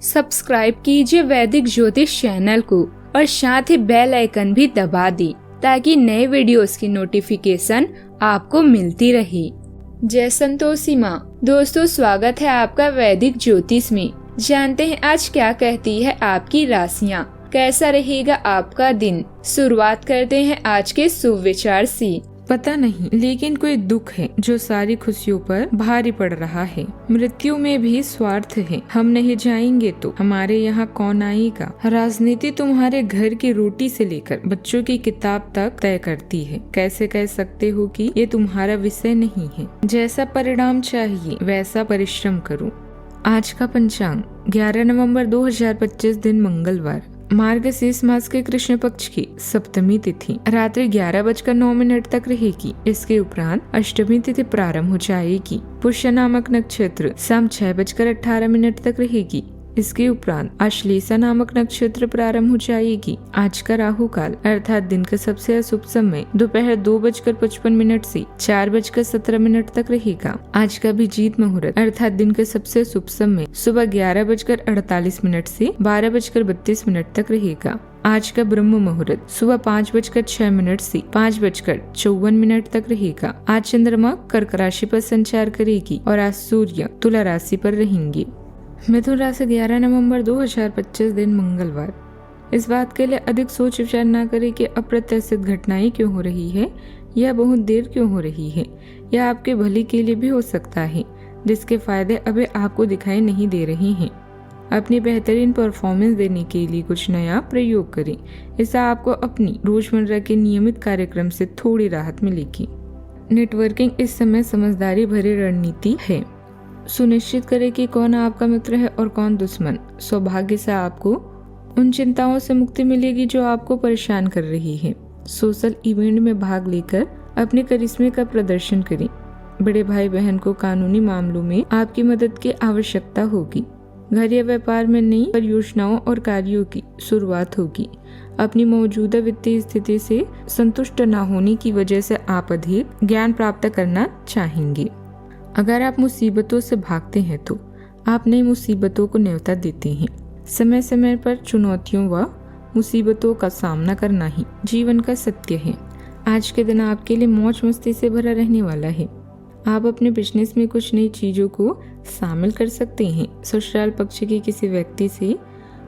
Subscribe कीजिए वैदिक ज्योतिष चैनल को और साथ ही बेल आइकन भी दबा दी ताकि नए वीडियोस की नोटिफिकेशन आपको मिलती रहे। जय संतोषी माँ। दोस्तों, स्वागत है आपका वैदिक ज्योतिष में। जानते हैं आज क्या कहती है आपकी राशियाँ, कैसा रहेगा आपका दिन। शुरुआत करते हैं आज के शुभ विचार से। पता नहीं, लेकिन कोई दुख है जो सारी खुशियों पर भारी पड़ रहा है। मृत्यु में भी स्वार्थ है। हम नहीं जाएंगे तो हमारे यहाँ कौन आएगा। राजनीति तुम्हारे घर की रोटी से लेकर बच्चों की किताब तक तय करती है। कैसे कह सकते हो कि ये तुम्हारा विषय नहीं है। जैसा परिणाम चाहिए वैसा परिश्रम करो। आज का पंचांग 11 नवंबर 2025 दिन मंगलवार, मार्गशीर्ष मास के कृष्ण पक्ष की सप्तमी तिथि रात्रि 11:09 तक रहेगी। इसके उपरांत अष्टमी तिथि प्रारंभ हो जाएगी। पुष्य नामक नक्षत्र शाम 6:18 तक रहेगी। इसके उपरांत अश्लेषा नामक नक्षत्र प्रारंभ हो जाएगी। आज का राहु काल अर्थात दिन का सबसे अशुभ समय दोपहर 2:55 से 4:17 तक रहेगा। आज का अभिजीत मुहूर्त अर्थात दिन का सबसे शुभ समय सुबह 11:48 से 12:32 तक रहेगा। आज का ब्रह्म मुहूर्त सुबह 5:06 से 5:54 तक रहेगा। आज चंद्रमा कर्क राशि पर संचार करेगी और आज सूर्य तुला राशि पर रहेंगे। मिथुन राशि 11 नवंबर 2025 दिन मंगलवार। इस बात के लिए अधिक सोच विचार न करें कि अप्रत्याशित घटनाएं क्यों हो रही है या बहुत देर क्यों हो रही है। यह आपके भले के लिए भी हो सकता है, जिसके फायदे अभी आपको दिखाई नहीं दे रहे हैं। अपनी बेहतरीन परफॉर्मेंस देने के लिए कुछ नया प्रयोग करें। इससे आपको अपनी रोजमर्रा के नियमित कार्यक्रम से थोड़ी राहत मिलेगी। नेटवर्किंग इस समय समझदारी भरी रणनीति है। सुनिश्चित करें कि कौन आपका मित्र है और कौन दुश्मन। सौभाग्य से आपको उन चिंताओं से मुक्ति मिलेगी जो आपको परेशान कर रही है। सोशल इवेंट में भाग लेकर अपने करिश्मे का प्रदर्शन करें। बड़े भाई बहन को कानूनी मामलों में आपकी मदद की आवश्यकता होगी। घर या व्यापार में नई परियोजनाओं और कार्यों की शुरुआत होगी। अपनी मौजूदा वित्तीय स्थिति से संतुष्ट न होने की वजह से आप अधिक ज्ञान प्राप्त करना चाहेंगे। अगर आप मुसीबतों से भागते हैं तो आप नई मुसीबतों को न्योता देते हैं। समय समय पर चुनौतियों व मुसीबतों का सामना करना ही जीवन का सत्य है। आज के दिन आपके लिए मौज मस्ती से भरा रहने वाला है। आप अपने बिजनेस में कुछ नई चीजों को शामिल कर सकते हैं। ससुराल पक्ष के किसी व्यक्ति से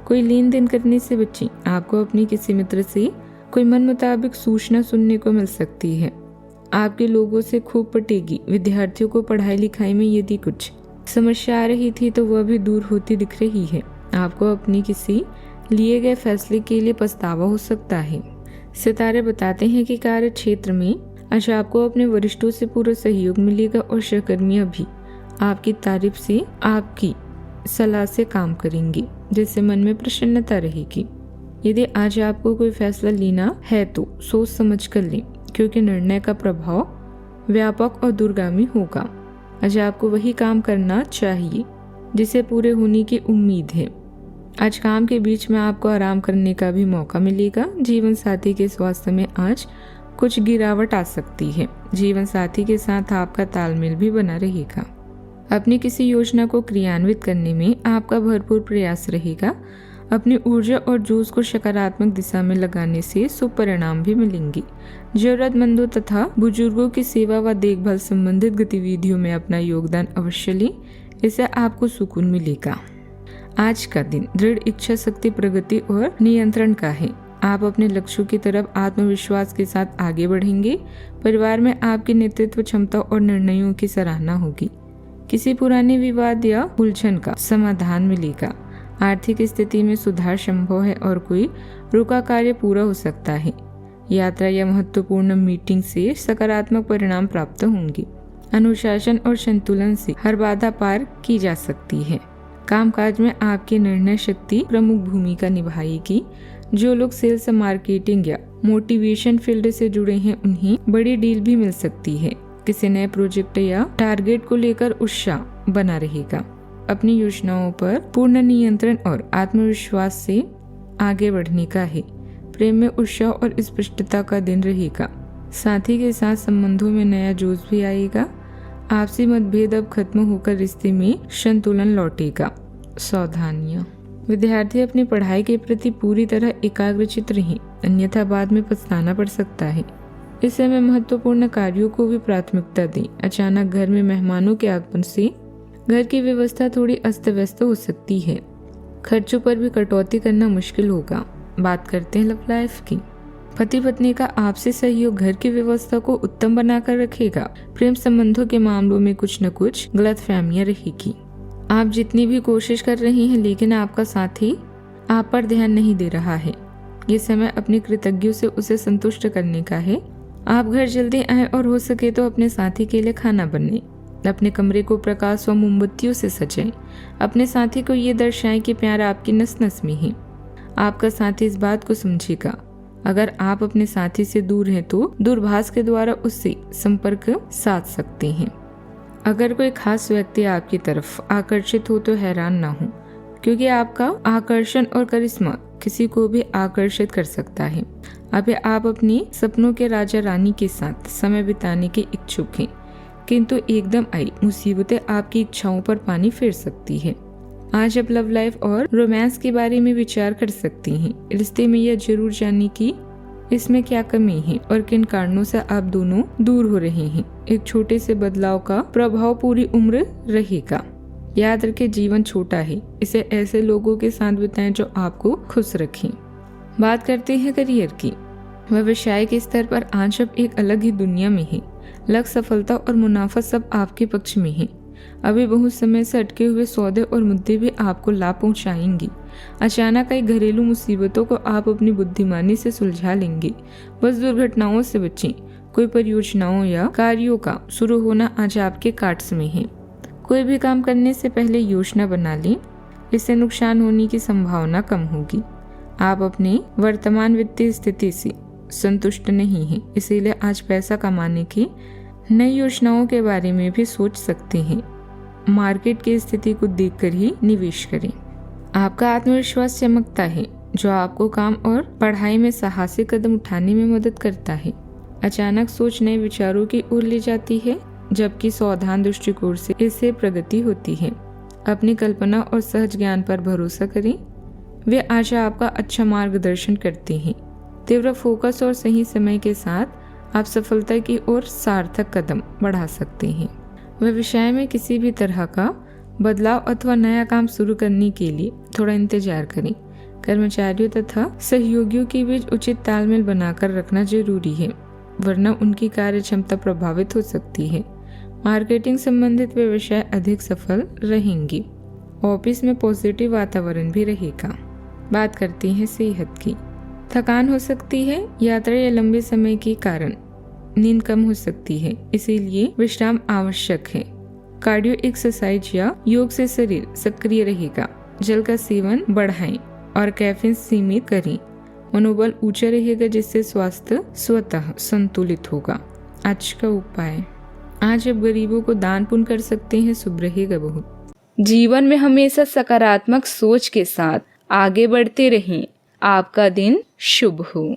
कोई लेन देन करने से बचें। आपको अपने किसी मित्र से कोई मन मुताबिक सूचना सुनने को मिल सकती है। आपके लोगों से खूब पटेगी। विद्यार्थियों को पढ़ाई लिखाई में यदि कुछ समस्या आ रही थी तो वह भी दूर होती दिख रही है। आपको अपनी किसी लिए गए फैसले के लिए पछतावा हो सकता है। सितारे बताते हैं कि कार्य क्षेत्र में आज आपको अपने वरिष्ठों से पूरा सहयोग मिलेगा और सहकर्मियां भी आपकी तारीफ से आपकी सलाह से काम करेंगी, जिससे मन में प्रसन्नता रहेगी। यदि आज आपको कोई फैसला लेना है तो सोच समझ कर लें, क्योंकि निर्णय का प्रभाव व्यापक और दूरगामी होगा। आज आपको वही काम करना चाहिए जिसे पूरे होने की उम्मीद है। आज काम के बीच में आपको आराम करने का भी मौका मिलेगा। जीवन साथी के स्वास्थ्य में आज कुछ गिरावट आ सकती है। जीवन साथी के साथ आपका तालमेल भी बना रहेगा। अपनी किसी योजना को क्रियान्वित करने में आपका भरपूर प्रयास रहेगा। अपनी ऊर्जा और जोश को सकारात्मक दिशा में लगाने से शुभ परिणाम भी मिलेंगे। जरूरतमंदों तथा बुजुर्गों की सेवा व देखभाल संबंधित गतिविधियों में अपना योगदान अवश्य लें। इससे आपको सुकून मिलेगा। आज का दिन दृढ़ इच्छा शक्ति, प्रगति और नियंत्रण का है। आप अपने लक्ष्यों की तरफ आत्मविश्वास के साथ आगे बढ़ेंगे। परिवार में आपकी नेतृत्व क्षमता और निर्णयों की सराहना होगी। किसी पुराने विवाद या उलझन का समाधान मिलेगा। आर्थिक स्थिति में सुधार संभव है और कोई रुका कार्य पूरा हो सकता है। यात्रा या महत्वपूर्ण मीटिंग से सकारात्मक परिणाम प्राप्त होंगे। अनुशासन और संतुलन से हर बाधा पार की जा सकती है। कामकाज में आपकी निर्णय शक्ति प्रमुख भूमिका निभाएगी। जो लोग सेल्स, मार्केटिंग या मोटिवेशन फील्ड से जुड़े हैं उन्हें बड़ी डील भी मिल सकती है। किसी नए प्रोजेक्ट या टारगेट को लेकर उत्साह बना रहेगा। अपनी योजनाओं पर पूर्ण नियंत्रण और आत्मविश्वास से आगे बढ़ने का है। प्रेम में उत्साह और स्पष्टता का दिन रहेगा। साथी के साथ संबंधों में नया जोश भी आएगा। आपसी मतभेद अब खत्म होकर रिश्ते में संतुलन लौटेगा। सावधानियां। विद्यार्थी अपनी पढ़ाई के प्रति पूरी तरह एकाग्रचित रहें, अन्यथा बाद में पछताना पड़ सकता है। इस समय महत्वपूर्ण कार्यों को भी प्राथमिकता दें। अचानक घर में मेहमानों के आगमन से घर की व्यवस्था थोड़ी अस्त व्यस्त हो सकती है। खर्चों पर भी कटौती करना मुश्किल होगा। बात करते हैं लव लाइफ की। पति पत्नी का आपसी सहयोग घर की व्यवस्था को उत्तम बनाकर रखेगा। प्रेम संबंधों के मामलों में कुछ न कुछ गलतफहमियां रहेगी। आप जितनी भी कोशिश कर रही हैं, लेकिन आपका साथी आप पर ध्यान नहीं दे रहा है। ये समय अपनी कृतज्ञों से उसे संतुष्ट करने का है। आप घर जल्दी आएं और हो सके तो अपने साथी के लिए खाना बनाएं। अपने कमरे को प्रकाश व मोमबत्तियों से सजाएं। अपने साथी को ये दर्शाएं कि प्यार आपकी नस नस में है। आपका साथी इस बात को समझेगा। अगर आप अपने साथी से दूर हैं तो दूरभाष के द्वारा उससे संपर्क साध सकते हैं। अगर कोई खास व्यक्ति आपकी तरफ आकर्षित हो तो हैरान ना हो, क्योंकि आपका आकर्षण और करिश्मा किसी को भी आकर्षित कर सकता है। अभी आप अपनी सपनों के राजा रानी के साथ समय बिताने के इच्छुक हैं, किंतु एकदम आई मुसीबतें आपकी इच्छाओं पर पानी फेर सकती है। आज आप लव लाइफ और रोमांस के बारे में विचार कर सकती हैं। रिश्ते में यह जरूर जानने की इसमें क्या कमी है और किन कारणों से आप दोनों दूर हो रहे हैं। एक छोटे से बदलाव का प्रभाव पूरी उम्र रहेगा। याद रखें, जीवन छोटा है, इसे ऐसे लोगों के साथ बिताएं जो आपको खुश रखें। बात करते हैं करियर की। व्यवसाय के स्तर पर आज आप एक अलग ही दुनिया में हैं। लक्ष्य, सफलता और मुनाफा सब आपके पक्ष में है। अभी बहुत समय से अटके हुए सौदे और मुद्दे भी आपको लाभ पहुंचाएंगे। अचानक आई घरेलू मुसीबतों को आप अपनी बुद्धिमानी से सुलझा लेंगे। बस दुर्घटनाओं से बचें। कोई परियोजनाओं या कार्यों का शुरू होना आज आपके कार्ड्स में है। कोई भी काम करने से पहले योजना बना लें, इससे नुकसान होने की संभावना कम होगी। आप अपने वर्तमान वित्तीय स्थिति से संतुष्ट नहीं हैं, इसीलिए आज पैसा कमाने की नई योजनाओं के बारे में भी सोच सकते हैं। मार्केट की स्थिति को देखकर ही निवेश करें। आपका आत्मविश्वास चमकता है, जो आपको काम और पढ़ाई में साहसिक कदम उठाने में मदद करता है। अचानक सोच नए विचारों की ओर ले जाती है, जबकि सावधान दृष्टिकोण से इससे प्रगति होती है। अपनी कल्पना और सहज ज्ञान पर भरोसा करें, वे आशा आपका अच्छा मार्गदर्शन करते हैं। तीव्र फोकस और सही समय के साथ आप सफलता की ओर सार्थक कदम बढ़ा सकते हैं। व्यवसाय में किसी भी तरह का बदलाव अथवा नया काम शुरू करने के लिए थोड़ा इंतजार करें। कर्मचारियों तथा सहयोगियों के बीच उचित तालमेल बनाकर रखना जरूरी है, वरना उनकी कार्य क्षमता प्रभावित हो सकती है। मार्केटिंग संबंधित व्यवसाय अधिक सफल रहेंगे। ऑफिस में पॉजिटिव वातावरण भी रहेगा। बात करते हैं सेहत की। थकान हो सकती है, यात्रा या लंबे समय के कारण नींद कम हो सकती है, इसीलिए विश्राम आवश्यक है। कार्डियो एक्सरसाइज या योग से शरीर सक्रिय रहेगा। जल का सेवन बढ़ाएं और कैफीन सीमित करें। मनोबल ऊंचा रहेगा, जिससे स्वास्थ्य स्वतः संतुलित होगा। आज का उपाय, आज आप गरीबों को दान पुण्य कर सकते हैं, शुभ रहेगा बहुत। जीवन में हमेशा सकारात्मक सोच के साथ आगे बढ़ते रहें। आपका दिन शुभ हो।